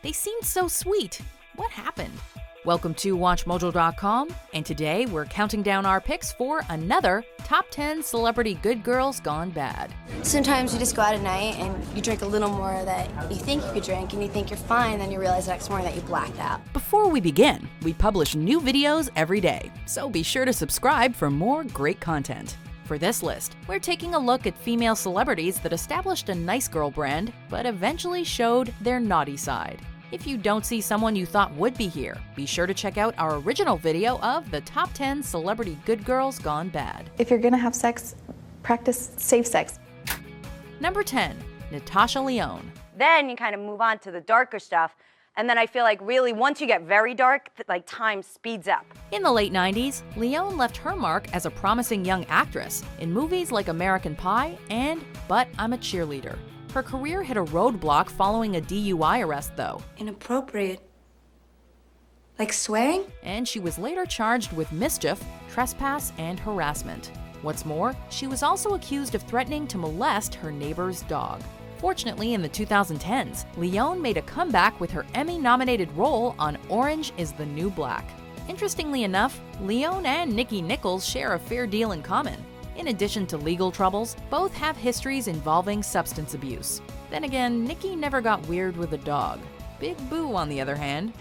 They seemed so sweet. What happened? Welcome to WatchMojo.com, and today we're counting down our picks for another Top 10 Celebrity Good Girls Gone Bad. Sometimes you just go out at night and you drink a little more that you think you could drink and you think you're fine, then you realize the next morning that you blacked out. Before we begin, we publish new videos every day, so be sure to subscribe for more great content. For this list, we're taking a look at female celebrities that established a nice girl brand, but eventually showed their naughty side. If you don't see someone you thought would be here, be sure to check out our original video of the Top 10 Celebrity Good Girls Gone Bad. If you're gonna have sex, practice safe sex. Number 10, Natasha Lyonne. Then you kind of move on to the darker stuff. And then I feel like really once you get very dark, like time speeds up. In the late 90s, Lyonne left her mark as a promising young actress in movies like American Pie and But I'm a Cheerleader. Her career hit a roadblock following a DUI arrest, though. Inappropriate? Like swearing? And she was later charged with mischief, trespass, and harassment. What's more, she was also accused of threatening to molest her neighbor's dog. Fortunately, in the 2010s, Lyonne made a comeback with her Emmy-nominated role on Orange is the New Black. Interestingly enough, Lyonne and Nikki Nichols share a fair deal in common. In addition to legal troubles, both have histories involving substance abuse. Then again, Nikki never got weird with a dog. Big Boo, on the other hand.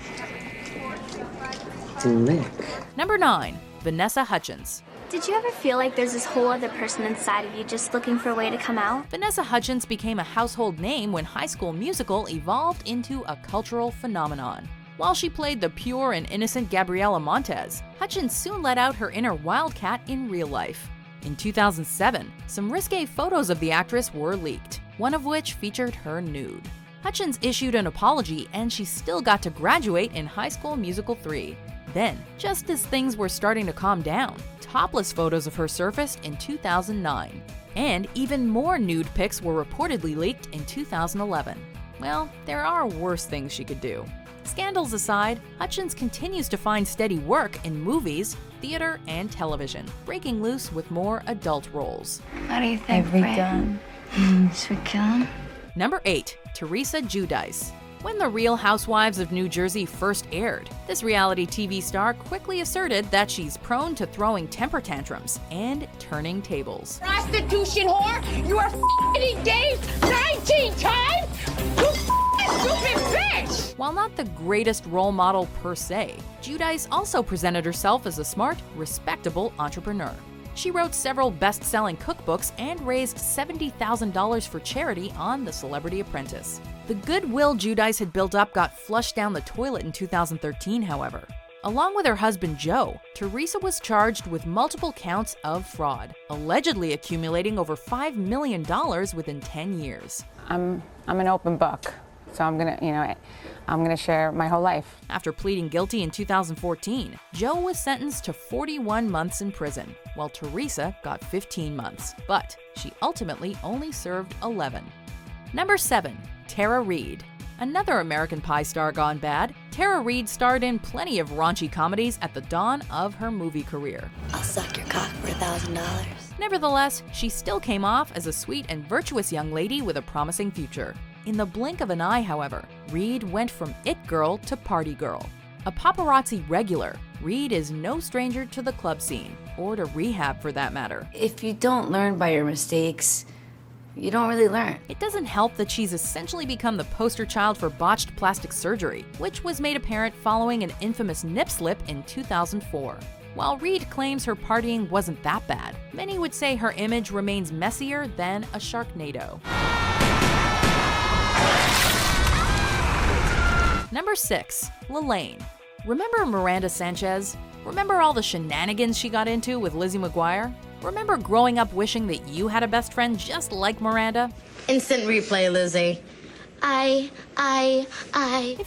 Number 9, Vanessa Hudgens. Did you ever feel like there's this whole other person inside of you just looking for a way to come out? Vanessa Hudgens became a household name when High School Musical evolved into a cultural phenomenon. While she played the pure and innocent Gabriela Montez, Hudgens soon let out her inner wildcat in real life. In 2007, some risque photos of the actress were leaked, one of which featured her nude. Hudgens issued an apology and she still got to graduate in High School Musical 3. Then, just as things were starting to calm down, topless photos of her surfaced in 2009. And even more nude pics were reportedly leaked in 2011. Well, there are worse things she could do. Scandals aside, Hudgens continues to find steady work in movies, theater, and television, breaking loose with more adult roles. What do you think, Fred? Should we kill him? Number 8, Teresa Giudice. When The Real Housewives of New Jersey first aired, this reality TV star quickly asserted that she's prone to throwing temper tantrums and tables. Prostitution whore! You are f***ing engaged 19 times? You f***ing stupid bitch! While not the greatest role model per se, Giudice also presented herself as a smart, respectable entrepreneur. She wrote several best-selling cookbooks and raised $70,000 for charity on The Celebrity Apprentice. The goodwill Giudice had built up got flushed down the toilet in 2013, however. Along with her husband Joe, Teresa was charged with multiple counts of fraud, allegedly accumulating over $5 million within 10 years. I'm an open book, so I'm gonna share my whole life. After pleading guilty in 2014, Joe was sentenced to 41 months in prison, while Teresa got 15 months, but she ultimately only served 11. Number 7, Tara Reid. Another American Pie star gone bad, Tara Reid starred in plenty of raunchy comedies at the dawn of her movie career. I'll suck your cock for $1,000. Nevertheless, she still came off as a sweet and virtuous young lady with a promising future. In the blink of an eye, however, Reid went from it girl to party girl. A paparazzi regular, Reid is no stranger to the club scene, or to rehab for that matter. If you don't learn by your mistakes, you don't really learn. It doesn't help that she's essentially become the poster child for botched plastic surgery, which was made apparent following an infamous nip slip in 2004. While Reid claims her partying wasn't that bad, many would say her image remains messier than a Sharknado. Number 6, LaLanne. Remember Miranda Sanchez? Remember all the shenanigans she got into with Lizzie McGuire? Remember growing up wishing that you had a best friend just like Miranda? Instant replay, Lizzie. If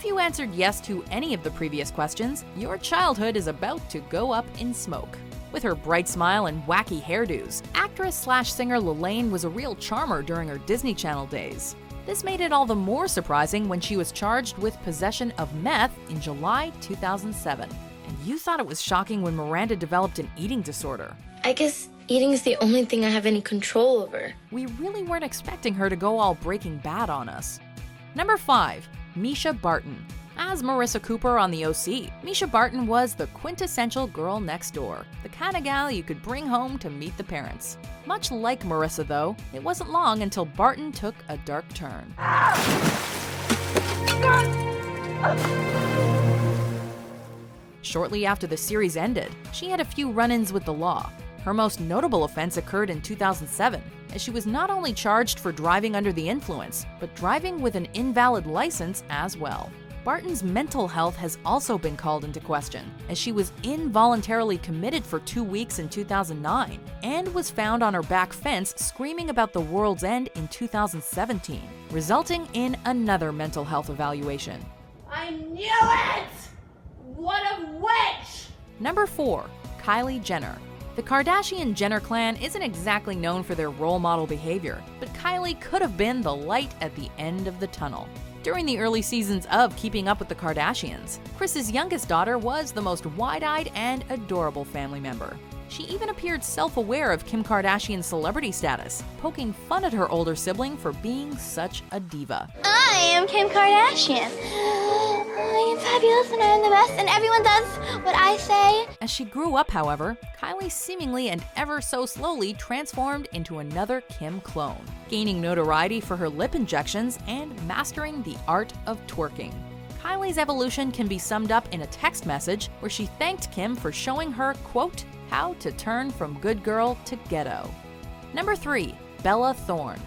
you answered yes to any of the previous questions, your childhood is about to go up in smoke. With her bright smile and wacky hairdos, actress/singer LaLanne was a real charmer during her Disney Channel days. This made it all the more surprising when she was charged with possession of meth in July 2007. And you thought it was shocking when Miranda developed an eating disorder. I guess eating is the only thing I have any control over. We really weren't expecting her to go all Breaking Bad on us. Number 5, Mischa Barton. As Marissa Cooper on The OC, Mischa Barton was the quintessential girl next door, the kind of gal you could bring home to meet the parents. Much like Marissa, though, it wasn't long until Barton took a dark turn. Shortly after the series ended, she had a few run-ins with the law. Her most notable offense occurred in 2007, as she was not only charged for driving under the influence, but driving with an invalid license as well. Barton's mental health has also been called into question, as she was involuntarily committed for 2 weeks in 2009 and was found on her back fence screaming about the world's end in 2017, resulting in another mental health evaluation. I knew it! What a witch! Number 4. Kylie Jenner. The Kardashian-Jenner clan isn't exactly known for their role model behavior, but Kylie could have been the light at the end of the tunnel. During the early seasons of Keeping Up with the Kardashians, Kris's youngest daughter was the most wide-eyed and adorable family member. She even appeared self-aware of Kim Kardashian's celebrity status, poking fun at her older sibling for being such a diva. I am Kim Kardashian. I am fabulous and I am the best and everyone does what I say. As she grew up, however, Kylie seemingly and ever so slowly transformed into another Kim clone, gaining notoriety for her lip injections and mastering the art of twerking. Kylie's evolution can be summed up in a text message where she thanked Kim for showing her, quote, how to turn from good girl to ghetto. Number 3. Bella Thorne.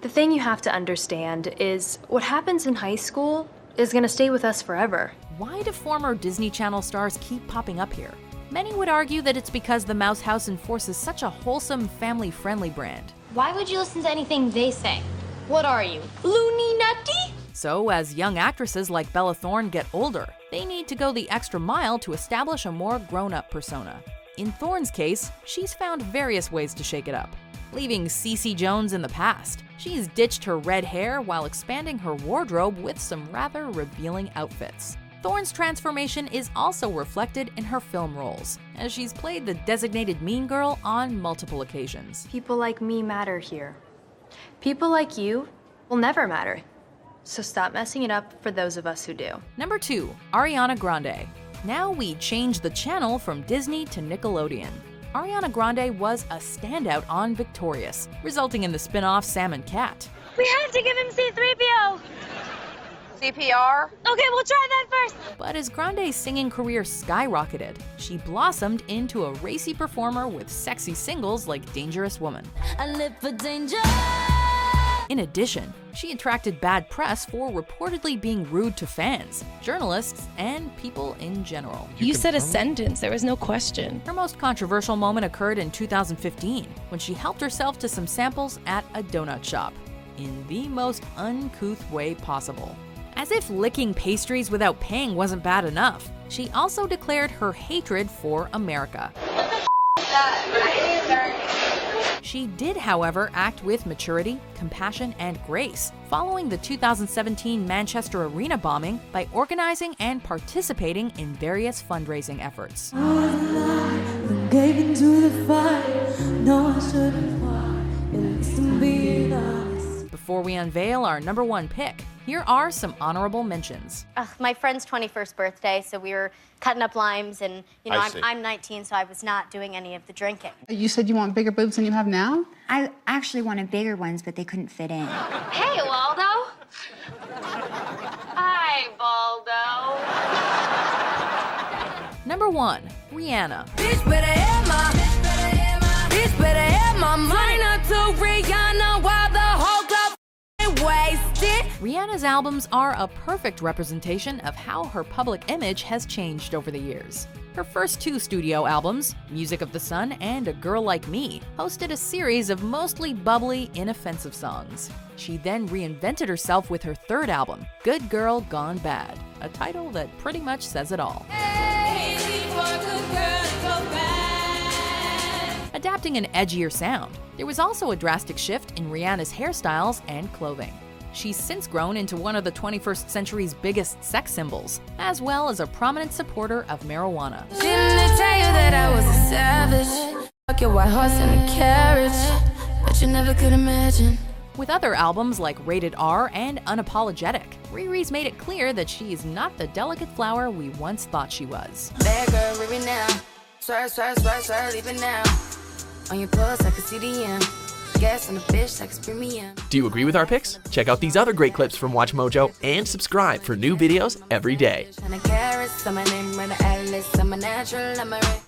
The thing you have to understand is what happens in high school is going to stay with us forever. Why do former Disney Channel stars keep popping up here? Many would argue that it's because the Mouse House enforces such a wholesome, family-friendly brand. Why would you listen to anything they say? What are you, loony nutty? So, as young actresses like Bella Thorne get older, they need to go the extra mile to establish a more grown-up persona. In Thorne's case, she's found various ways to shake it up. Leaving Cece Jones in the past, she's ditched her red hair while expanding her wardrobe with some rather revealing outfits. Thorne's transformation is also reflected in her film roles, as she's played the designated mean girl on multiple occasions. People like me matter here. People like you will never matter. So stop messing it up for those of us who do. Number 2. Ariana Grande. Now we change the channel from Disney to Nickelodeon. Ariana Grande was a standout on Victorious, resulting in the spin-off Sam and Cat. We have to give him C-3PO. CPR? Okay, we'll try that first. But as Grande's singing career skyrocketed, she blossomed into a racy performer with sexy singles like Dangerous Woman. I live for danger. In addition, she attracted bad press for reportedly being rude to fans, journalists, and people in general. You said a sentence, there was no question. Her most controversial moment occurred in 2015, when she helped herself to some samples at a donut shop, in the most uncouth way possible. As if licking pastries without paying wasn't bad enough, she also declared her hatred for America. She did, however, act with maturity, compassion, and grace, following the 2017 Manchester Arena bombing by organizing and participating in various fundraising efforts. Before we unveil our number 1 pick, here are some honorable mentions. My friend's 21st birthday, so we were cutting up limes, and I'm 19, so I was not doing any of the drinking. You said you want bigger boobs than you have now? I actually wanted bigger ones, but they couldn't fit in. Hey, Waldo. Hi, Waldo. Number 1. Rihanna. Bitch better have my money not to Rihanna while the whole club wasted. Rihanna's albums are a perfect representation of how her public image has changed over the years. Her first 2 studio albums, Music of the Sun and A Girl Like Me, hosted a series of mostly bubbly, inoffensive songs. She then reinvented herself with her 3rd album, Good Girl Gone Bad, a title that pretty much says it all. Adapting an edgier sound, there was also a drastic shift in Rihanna's hairstyles and clothing. She's since grown into one of the 21st century's biggest sex symbols, as well as a prominent supporter of marijuana. Didn't I tell you that I was a savage? Fuck your white horse and a carriage, but you never could imagine. With other albums like Rated R and Unapologetic, Riri's made it clear that she's not the delicate flower we once thought she was. Bad girl, Riri now. Swear, leave it now. On your pulse, I can see the end. Gas on the fish, like it's premium. Do you agree with our picks? Check out these other great clips from Watch Mojo and subscribe for new videos every day.